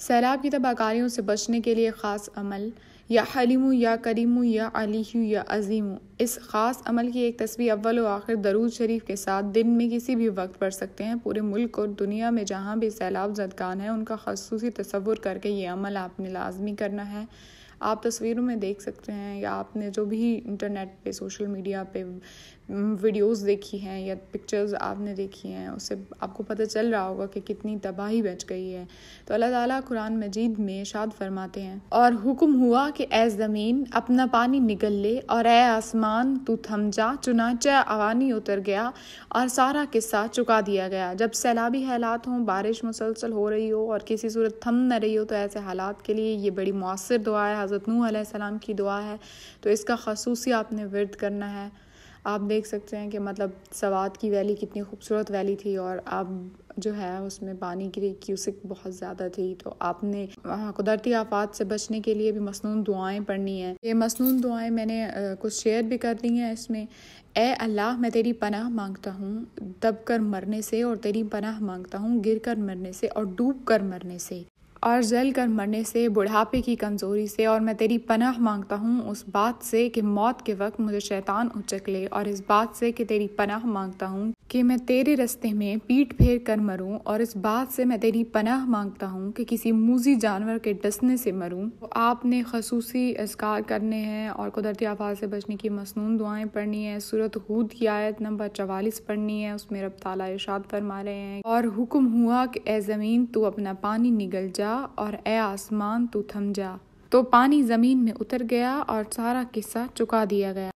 سیلاب کی تباہ کاریوں سے بچنے کے لیے خاص عمل، یا حلیم یا کریم یا علی یا عظیم۔ اس خاص عمل کی ایک تصویر اول و آخر درود شریف کے ساتھ دن میں کسی بھی وقت پڑھ سکتے ہیں۔ پورے ملک اور دنیا میں جہاں بھی سیلاب زدگان ہیں ان کا خصوصی تصور کر کے یہ عمل آپ نے لازمی کرنا ہے۔ آپ تصویروں میں دیکھ سکتے ہیں یا آپ نے جو بھی انٹرنیٹ پہ سوشل میڈیا پہ ویڈیوز دیکھی ہیں یا پکچرز آپ نے دیکھی ہیں، اس سے آپ کو پتہ چل رہا ہوگا کہ کتنی تباہی مچ گئی ہے۔ تو اللہ تعالیٰ قرآن مجید میں ارشاد فرماتے ہیں، اور حکم ہوا کہ اے زمین اپنا پانی نگل لے اور اے آسمان تو تھم جا، چنانچہ پانی اتر گیا اور سارا قصہ چکا دیا گیا۔ جب سیلابی حالات ہوں، بارش مسلسل ہو رہی ہو اور کسی صورت تھم نہ رہی ہو، تو ایسے حالات کے لیے یہ بڑی مؤثر دعا ہے، حضرت نوح علیہ السلام کی دعا ہے، تو اس کا خصوصی آپ نے ورد کرنا ہے۔ آپ دیکھ سکتے ہیں کہ مطلب سوات کی ویلی کتنی خوبصورت ویلی تھی اور اب جو ہے اس میں پانی کی کیوسک بہت زیادہ تھی، تو آپ نے قدرتی آفات سے بچنے کے لیے بھی مسنون دعائیں پڑھنی ہیں۔ یہ مسنون دعائیں میں نے کچھ شیئر بھی کر دی ہیں اس میں۔ اے اللہ میں تیری پناہ مانگتا ہوں دب کر مرنے سے، اور تیری پناہ مانگتا ہوں گر کر مرنے سے اور ڈوب کر مرنے سے اور جل کر مرنے سے، بڑھاپے کی کمزوری سے، اور میں تیری پناہ مانگتا ہوں اس بات سے کہ موت کے وقت مجھے شیطان اچک لے، اور اس بات سے کہ تیری پناہ مانگتا ہوں کہ میں تیرے رستے میں پیٹ پھیر کر مروں، اور اس بات سے میں تیری پناہ مانگتا ہوں کہ کسی موذی جانور کے ڈسنے سے مروں۔ تو آپ نے خصوصی اذکار کرنے ہیں اور قدرتی آفات سے بچنے کی مسنون دعائیں پڑھنی ہے۔ سورۃ ہود کی آیت نمبر 44 پڑھنی ہے، اس میں رب تعالیٰ ارشاد فرما رہے ہیں، اور حکم ہوا کہ اے زمین تو اپنا پانی نگل جا اور اے آسمان تو تھم جا، تو پانی زمین میں اتر گیا اور سارا قصہ چکا دیا گیا۔